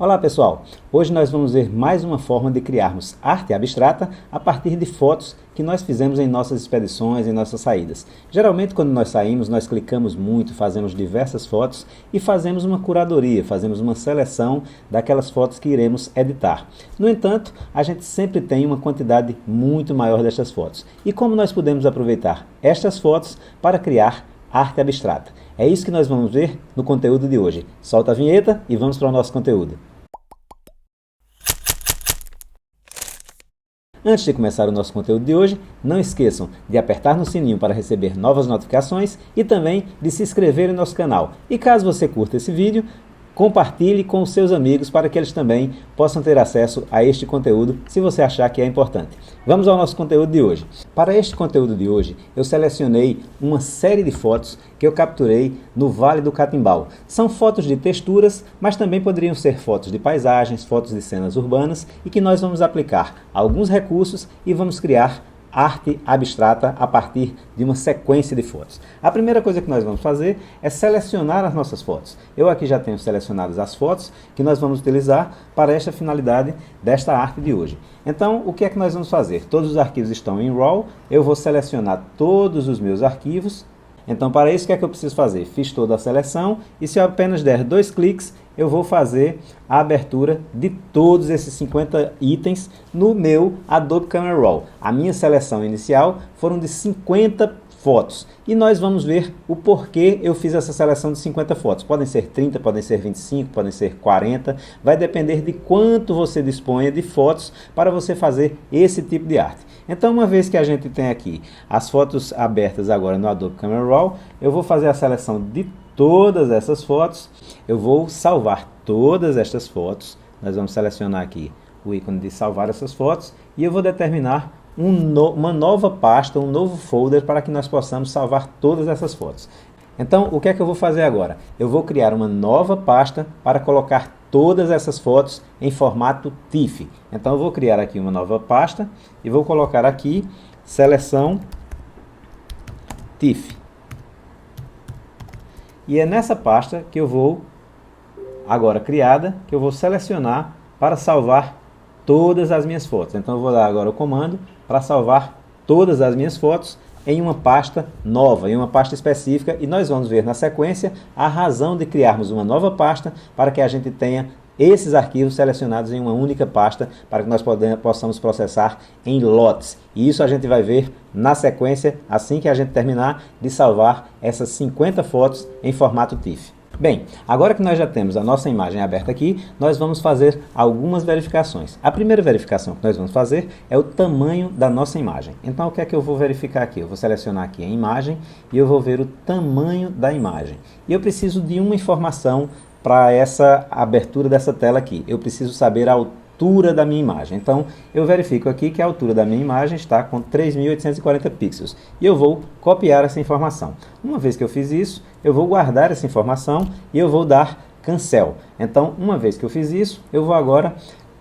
Olá pessoal, hoje nós vamos ver mais uma forma de criarmos arte abstrata a partir de fotos que nós fizemos em nossas expedições, em nossas saídas. Geralmente quando nós saímos, nós clicamos muito, fazemos diversas fotos e fazemos uma curadoria, fazemos uma seleção daquelas fotos que iremos editar. No entanto, a gente sempre tem uma quantidade muito maior destas fotos. E como nós podemos aproveitar estas fotos para criar arte abstrata? É isso que nós vamos ver no conteúdo de hoje. Solta a vinheta e vamos para o nosso conteúdo. Antes de começar o nosso conteúdo de hoje, não esqueçam de apertar no sininho para receber novas notificações e também de se inscrever no nosso canal. E caso você curta esse vídeo, compartilhe com os seus amigos para que eles também possam ter acesso a este conteúdo, se você achar que é importante. Vamos ao nosso conteúdo de hoje. Para este conteúdo de hoje, eu selecionei uma série de fotos que eu capturei no Vale do Catimbau. São fotos de texturas, mas também poderiam ser fotos de paisagens, fotos de cenas urbanas e que nós vamos aplicar alguns recursos e vamos criar arte abstrata a partir de uma sequência de fotos. A primeira coisa que nós vamos fazer é selecionar as nossas fotos. Eu aqui já tenho selecionadas as fotos que nós vamos utilizar para esta finalidade desta arte de hoje. Então, o que é que nós vamos fazer? Todos os arquivos estão em RAW, eu vou selecionar todos os meus arquivos. Então, para isso, o que é que eu preciso fazer? Fiz toda a seleção e se eu apenas der 2 cliques, eu vou fazer a abertura de todos esses 50 itens no meu Adobe Camera Raw. A minha seleção inicial foram de 50 fotos. E nós vamos ver o porquê eu fiz essa seleção de 50 fotos. Podem ser 30, podem ser 25, podem ser 40. Vai depender de quanto você disponha de fotos para você fazer esse tipo de arte. Então, uma vez que a gente tem aqui as fotos abertas agora no Adobe Camera Raw, eu vou fazer a seleção de todas essas fotos. Eu vou salvar todas estas fotos. Nós vamos selecionar aqui o ícone de salvar essas fotos e eu vou determinar uma nova pasta, um novo folder para que nós possamos salvar todas essas fotos. Então, o que é que eu vou fazer agora? Eu vou criar uma nova pasta para colocar todas essas fotos em formato TIFF. Então, eu vou criar aqui uma nova pasta e vou colocar aqui seleção TIFF. E é nessa pasta que eu vou, agora criada, que eu vou selecionar para salvar todas as minhas fotos. Então eu vou dar agora o comando para salvar todas as minhas fotos em uma pasta nova, em uma pasta específica, e nós vamos ver na sequência a razão de criarmos uma nova pasta para que a gente tenha esses arquivos selecionados em uma única pasta para que nós possamos processar em lotes. E isso a gente vai ver na sequência assim que a gente terminar de salvar essas 50 fotos em formato TIFF. Bem, agora que nós já temos a nossa imagem aberta aqui, nós vamos fazer algumas verificações. A primeira verificação que nós vamos fazer é o tamanho da nossa imagem. Então, o que é que eu vou verificar aqui? Eu vou selecionar aqui a imagem e eu vou ver o tamanho da imagem. E eu preciso de uma informação para essa abertura dessa tela aqui. Eu preciso saber a altura da minha imagem. Então, eu verifico aqui que a altura da minha imagem está com 3.840 pixels. E eu vou copiar essa informação. Uma vez que eu fiz isso, eu vou guardar essa informação e eu vou dar cancel. Então, uma vez que eu fiz isso, eu vou agora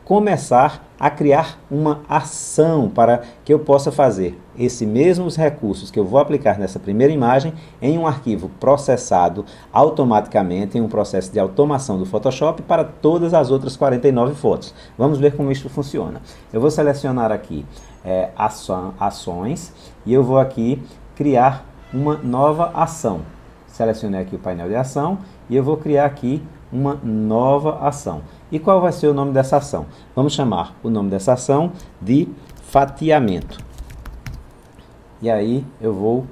começar a criar uma ação para que eu possa fazer esses mesmos recursos que eu vou aplicar nessa primeira imagem em um arquivo processado automaticamente em um processo de automação do Photoshop para todas as outras 49 fotos. Vamos ver como isso funciona. Eu vou selecionar aqui ações e eu vou aqui criar uma nova ação. Selecionei aqui o painel de ação e eu vou criar aqui uma nova ação. E qual vai ser o nome dessa ação? Vamos chamar o nome dessa ação de fatiamento. E aí eu vou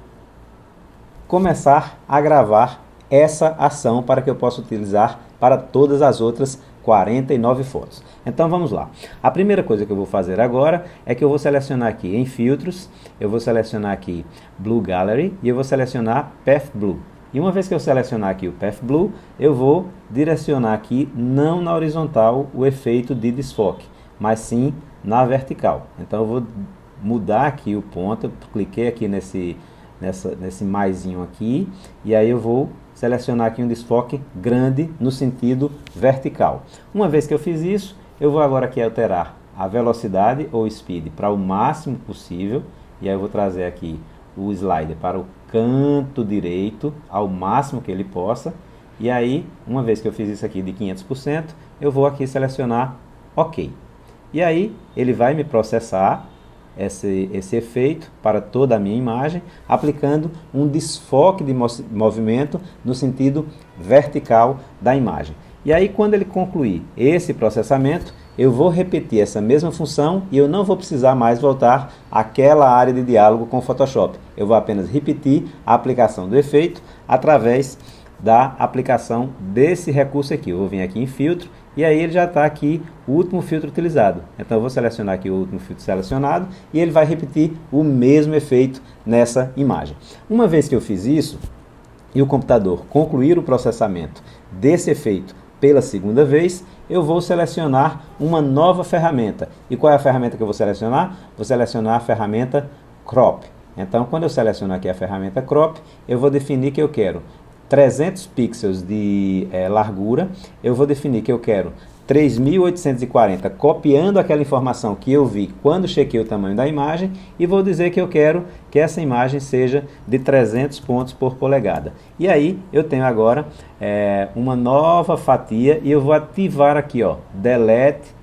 começar a gravar essa ação para que eu possa utilizar para todas as outras 49 fotos. Então vamos lá. A primeira coisa que eu vou fazer agora é que eu vou selecionar aqui em filtros, eu vou selecionar aqui Blue Gallery e eu vou selecionar Path Blue. E uma vez que eu selecionar aqui o Path Blue, eu vou direcionar aqui, não na horizontal, o efeito de desfoque, mas sim na vertical. Então eu vou mudar aqui o ponto, eu cliquei aqui nesse maisinho aqui, e aí eu vou selecionar aqui um desfoque grande no sentido vertical. Uma vez que eu fiz isso, eu vou agora aqui alterar a velocidade ou speed para o máximo possível, e aí eu vou trazer aqui o slider para o canto direito, ao máximo que ele possa, E aí, uma vez que eu fiz isso aqui de 500%, eu vou aqui selecionar OK. E aí, ele vai me processar esse efeito para toda a minha imagem, aplicando um desfoque de movimento no sentido vertical da imagem. E aí, quando ele concluir esse processamento, eu vou repetir essa mesma função e eu não vou precisar mais voltar àquela área de diálogo com o Photoshop. Eu vou apenas repetir a aplicação do efeito através da aplicação desse recurso aqui. Eu vou vir aqui em filtro e aí ele já está aqui o último filtro utilizado. Então eu vou selecionar aqui o último filtro selecionado e ele vai repetir o mesmo efeito nessa imagem. Uma vez que eu fiz isso e o computador concluir o processamento desse efeito pela segunda vez, eu vou selecionar uma nova ferramenta. E qual é a ferramenta que eu vou selecionar? Vou selecionar a ferramenta Crop. Então, quando eu seleciono aqui a ferramenta Crop, eu vou definir que eu quero 300 pixels de largura, eu vou definir que eu quero 3.840, copiando aquela informação que eu vi quando chequei o tamanho da imagem, e vou dizer que eu quero que essa imagem seja de 300 pontos por polegada. E aí eu tenho agora uma nova fatia e eu vou ativar aqui, ó, Delete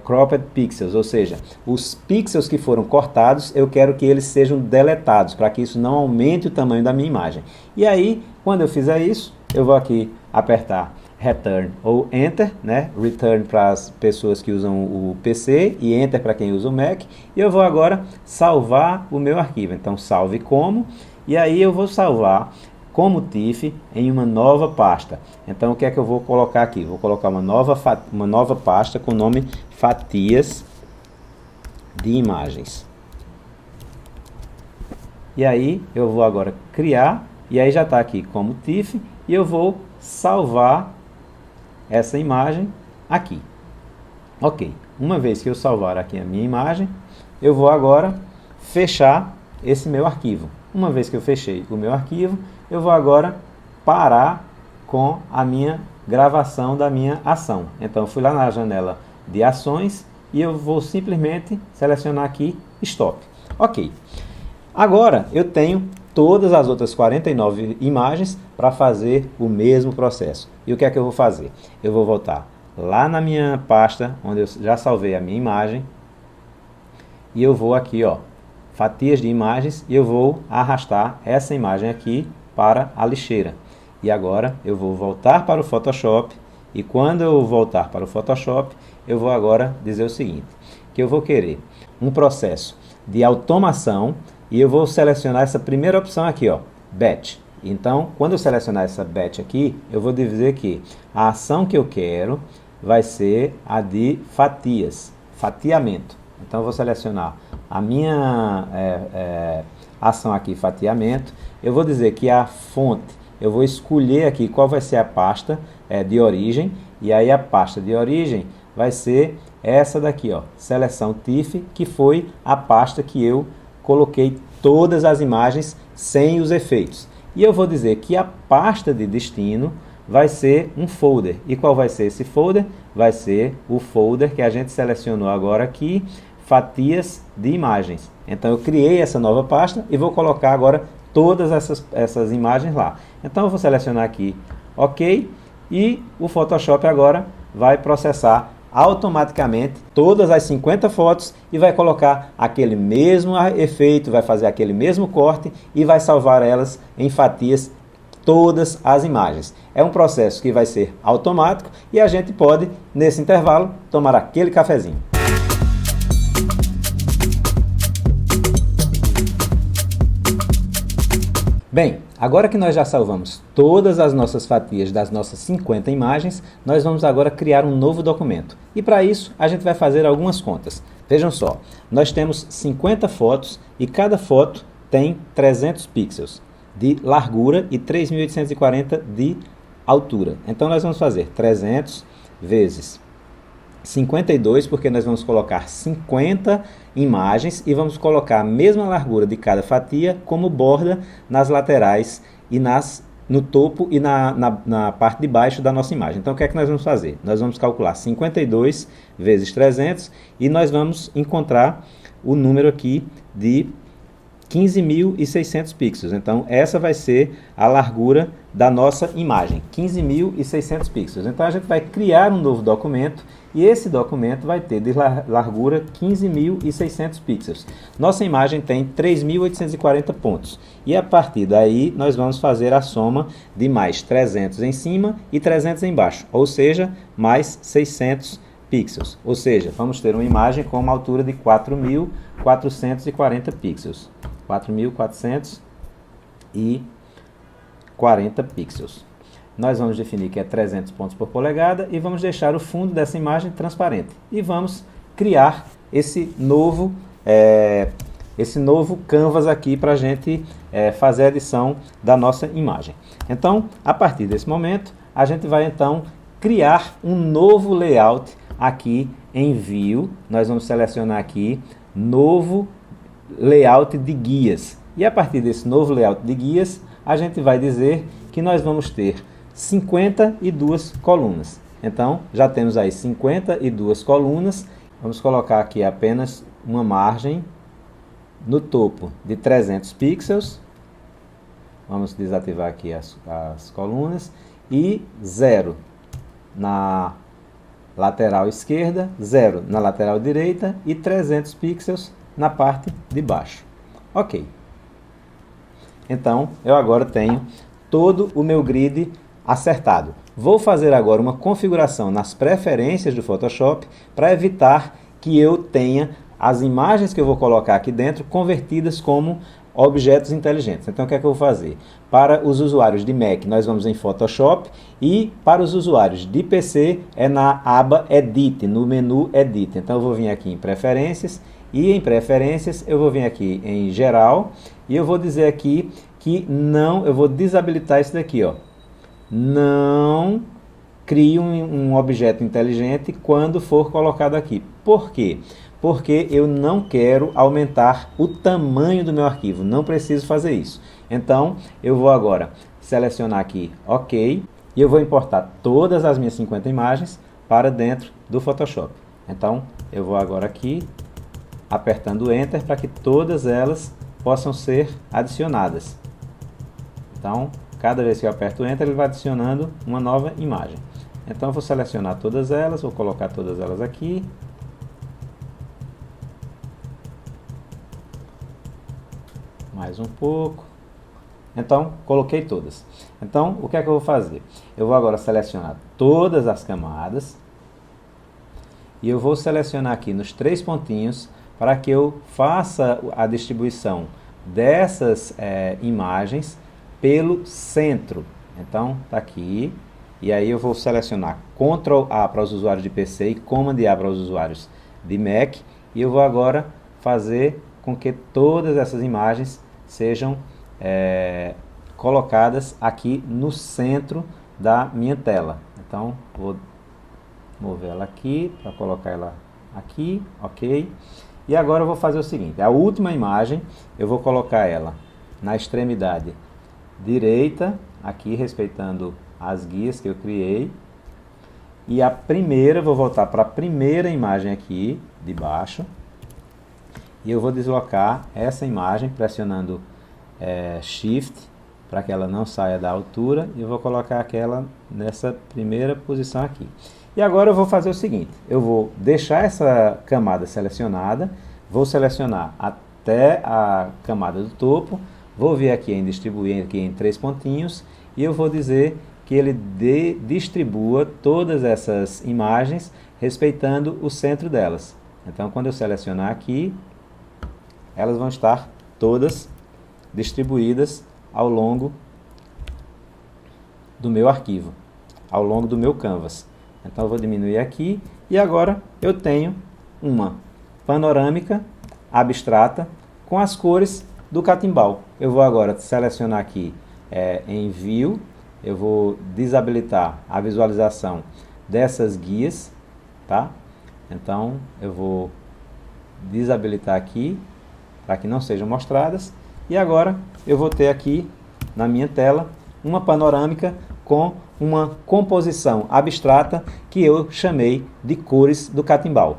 Cropped Pixels, ou seja, os pixels que foram cortados, eu quero que eles sejam deletados, para que isso não aumente o tamanho da minha imagem. E aí, quando eu fizer isso, eu vou aqui apertar Return ou Enter, né? Return para as pessoas que usam o PC e Enter para quem usa o Mac. E eu vou agora salvar o meu arquivo. Então, salve como, e aí eu vou salvar como TIFF em uma nova pasta. Então, o que é que eu vou colocar aqui? Vou colocar uma nova pasta com o nome Fatias de Imagens. E aí, eu vou agora criar, e aí já está aqui como TIFF, e eu vou salvar essa imagem aqui. Ok, uma vez que eu salvar aqui a minha imagem, eu vou agora fechar esse meu arquivo. Uma vez que eu fechei o meu arquivo, eu vou agora parar com a minha gravação da minha ação. Então, eu fui lá na janela de ações e eu vou simplesmente selecionar aqui Stop. Ok. Agora, eu tenho todas as outras 49 imagens para fazer o mesmo processo. E o que é que eu vou fazer? Eu vou voltar lá na minha pasta, onde eu já salvei a minha imagem, e eu vou aqui, ó, fatias de imagens, e eu vou arrastar essa imagem aqui para a lixeira. E agora eu vou voltar para o Photoshop, e quando eu voltar para o Photoshop, eu vou agora dizer o seguinte, que eu vou querer um processo de automação, e eu vou selecionar essa primeira opção aqui, ó, Batch. Então, quando eu selecionar essa Batch aqui, eu vou dizer que a ação que eu quero vai ser a de fatias, fatiamento. Então, eu vou selecionar a minha ação aqui, fatiamento. Eu vou dizer que a fonte, eu vou escolher aqui qual vai ser a pasta de origem. E aí a pasta de origem vai ser essa daqui, ó, seleção TIFF, que foi a pasta que eu coloquei todas as imagens sem os efeitos. E eu vou dizer que a pasta de destino vai ser um folder. E qual vai ser esse folder? Vai ser o folder que a gente selecionou agora aqui, fatias de imagens. Então eu criei essa nova pasta e vou colocar agora todas essas imagens lá. Então eu vou selecionar aqui OK, e o Photoshop agora vai processar automaticamente todas as 50 fotos e vai colocar aquele mesmo efeito, vai fazer aquele mesmo corte e vai salvar elas em fatias, todas as imagens. É um processo que vai ser automático e a gente pode, nesse intervalo, tomar aquele cafezinho. Bem, agora que nós já salvamos todas as nossas fatias das nossas 50 imagens, nós vamos agora criar um novo documento. E para isso, a gente vai fazer algumas contas. Vejam só, nós temos 50 fotos e cada foto tem 300 pixels de largura e 3.840 de altura. Então nós vamos fazer 300 vezes 52, porque nós vamos colocar 50 imagens e vamos colocar a mesma largura de cada fatia como borda nas laterais e no topo e na parte de baixo da nossa imagem. Então o que é que nós vamos fazer? Nós vamos calcular 52 vezes 300 e nós vamos encontrar o número aqui de 15.600 pixels. Então, essa vai ser a largura da nossa imagem, 15.600 pixels. Então, a gente vai criar um novo documento e esse documento vai ter de largura 15.600 pixels. Nossa imagem tem 3.840 pontos. E a partir daí, nós vamos fazer a soma de mais 300 em cima e 300 embaixo, ou seja, mais 600 pixels. Ou seja, vamos ter uma imagem com uma altura de 4.440 pixels. 4.440 pixels. Nós vamos definir que é 300 pontos por polegada e vamos deixar o fundo dessa imagem transparente. E vamos criar esse novo canvas aqui para a gente fazer a edição da nossa imagem. Então, a partir desse momento, a gente vai então criar um novo layout aqui em View. Nós vamos selecionar aqui Novo Layout de Guias. E a partir desse novo layout de guias, a gente vai dizer que nós vamos ter 52 colunas. Então, já temos aí 52 colunas. Vamos colocar aqui apenas uma margem no topo de 300 pixels. Vamos desativar aqui as colunas. E 0 na lateral esquerda, 0 na lateral direita e 300 pixels na parte de baixo. Ok. Então, eu agora tenho todo o meu grid acertado. Vou fazer agora uma configuração nas preferências do Photoshop para evitar que eu tenha as imagens que eu vou colocar aqui dentro convertidas como objetos inteligentes. Então, o que é que eu vou fazer? Para os usuários de Mac, nós vamos em Photoshop, e para os usuários de PC é na aba Edit, no menu Edit. Então, eu vou vir aqui em Preferências, e em Preferências eu vou vir aqui em Geral, e eu vou dizer aqui que não, eu vou desabilitar isso daqui, ó. Não crie um objeto inteligente quando for colocado aqui. Por quê? Porque eu não quero aumentar o tamanho do meu arquivo, não preciso fazer isso. Então, eu vou agora selecionar aqui OK, e eu vou importar todas as minhas 50 imagens para dentro do Photoshop. Então, eu vou agora aqui, apertando Enter, para que todas elas possam ser adicionadas. Então, cada vez que eu aperto Enter, ele vai adicionando uma nova imagem. Então, eu vou selecionar todas elas, vou colocar todas elas aqui. Mais um pouco. Então, coloquei todas. Então, o que é que eu vou fazer? Eu vou agora selecionar todas as camadas. E eu vou selecionar aqui nos 3 pontinhos para que eu faça a distribuição dessas imagens pelo centro. Então, está aqui. E aí eu vou selecionar Ctrl A para os usuários de PC e Command A para os usuários de Mac. E eu vou agora fazer com que todas essas imagens sejam colocadas aqui no centro da minha tela. Então, vou mover ela aqui para colocar ela aqui, ok? E agora eu vou fazer o seguinte, a última imagem eu vou colocar ela na extremidade direita, aqui respeitando as guias que eu criei. E a primeira, vou voltar para a primeira imagem aqui de baixo. E eu vou deslocar essa imagem pressionando Shift para que ela não saia da altura. E eu vou colocar aquela nessa primeira posição aqui. E agora eu vou fazer o seguinte, eu vou deixar essa camada selecionada, vou selecionar até a camada do topo, vou vir aqui em distribuir aqui em 3 pontinhos e eu vou dizer que ele distribua todas essas imagens respeitando o centro delas. Então, quando eu selecionar aqui, elas vão estar todas distribuídas ao longo do meu arquivo, ao longo do meu canvas. Então, eu vou diminuir aqui e agora eu tenho uma panorâmica abstrata com as cores do catimbau. Eu vou agora selecionar aqui em View, eu vou desabilitar a visualização dessas guias, tá? Então, eu vou desabilitar aqui para que não sejam mostradas. E agora eu vou ter aqui na minha tela uma panorâmica com uma composição abstrata que eu chamei de cores do catimbau.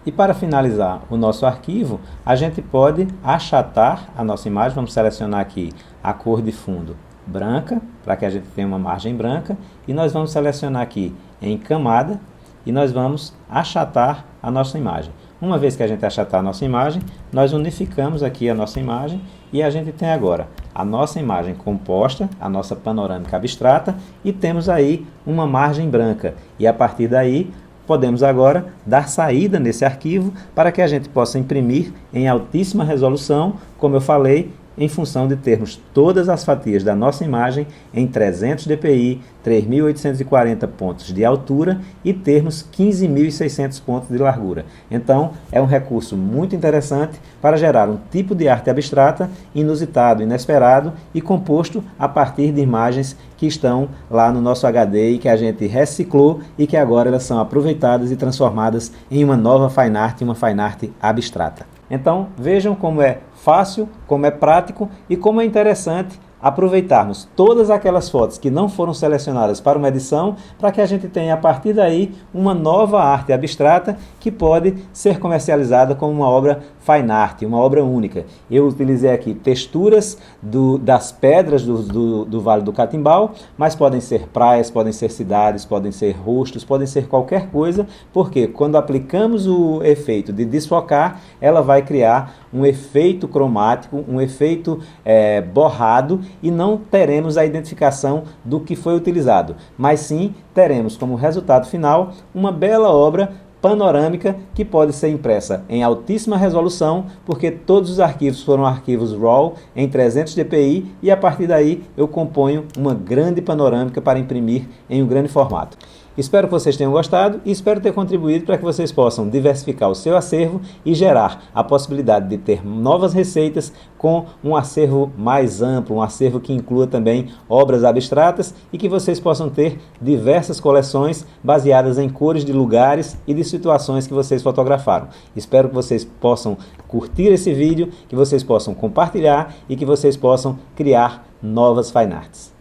E para finalizar o nosso arquivo, a gente pode achatar a nossa imagem. Vamos selecionar aqui a cor de fundo branca, para que a gente tenha uma margem branca. E nós vamos selecionar aqui em camada e nós vamos achatar a nossa imagem. Uma vez que a gente achatar a nossa imagem, nós unificamos aqui a nossa imagem e a gente tem agora a nossa imagem composta, a nossa panorâmica abstrata, e temos aí uma margem branca. E a partir daí, podemos agora dar saída nesse arquivo para que a gente possa imprimir em altíssima resolução, como eu falei, em função de termos todas as fatias da nossa imagem em 300 dpi, 3.840 pontos de altura e termos 15.600 pontos de largura. Então, é um recurso muito interessante para gerar um tipo de arte abstrata inusitado, inesperado e composto a partir de imagens que estão lá no nosso HD e que a gente reciclou e que agora elas são aproveitadas e transformadas em uma nova fine art, uma fine art abstrata. Então, vejam como é fácil, como é prático e como é interessante aproveitarmos todas aquelas fotos que não foram selecionadas para uma edição, para que a gente tenha a partir daí uma nova arte abstrata que pode ser comercializada como uma obra fine art, uma obra única. Eu utilizei aqui texturas das pedras do Vale do Catimbau, mas podem ser praias, podem ser cidades, podem ser rostos, podem ser qualquer coisa, porque quando aplicamos o efeito de desfocar, ela vai criar um efeito cromático, um efeito borrado, e não teremos a identificação do que foi utilizado, mas sim teremos como resultado final uma bela obra panorâmica que pode ser impressa em altíssima resolução, porque todos os arquivos foram arquivos RAW em 300 dpi e a partir daí eu componho uma grande panorâmica para imprimir em um grande formato. Espero que vocês tenham gostado e espero ter contribuído para que vocês possam diversificar o seu acervo e gerar a possibilidade de ter novas receitas com um acervo mais amplo, um acervo que inclua também obras abstratas e que vocês possam ter diversas coleções baseadas em cores de lugares e de situações que vocês fotografaram. Espero que vocês possam curtir esse vídeo, que vocês possam compartilhar e que vocês possam criar novas fine arts.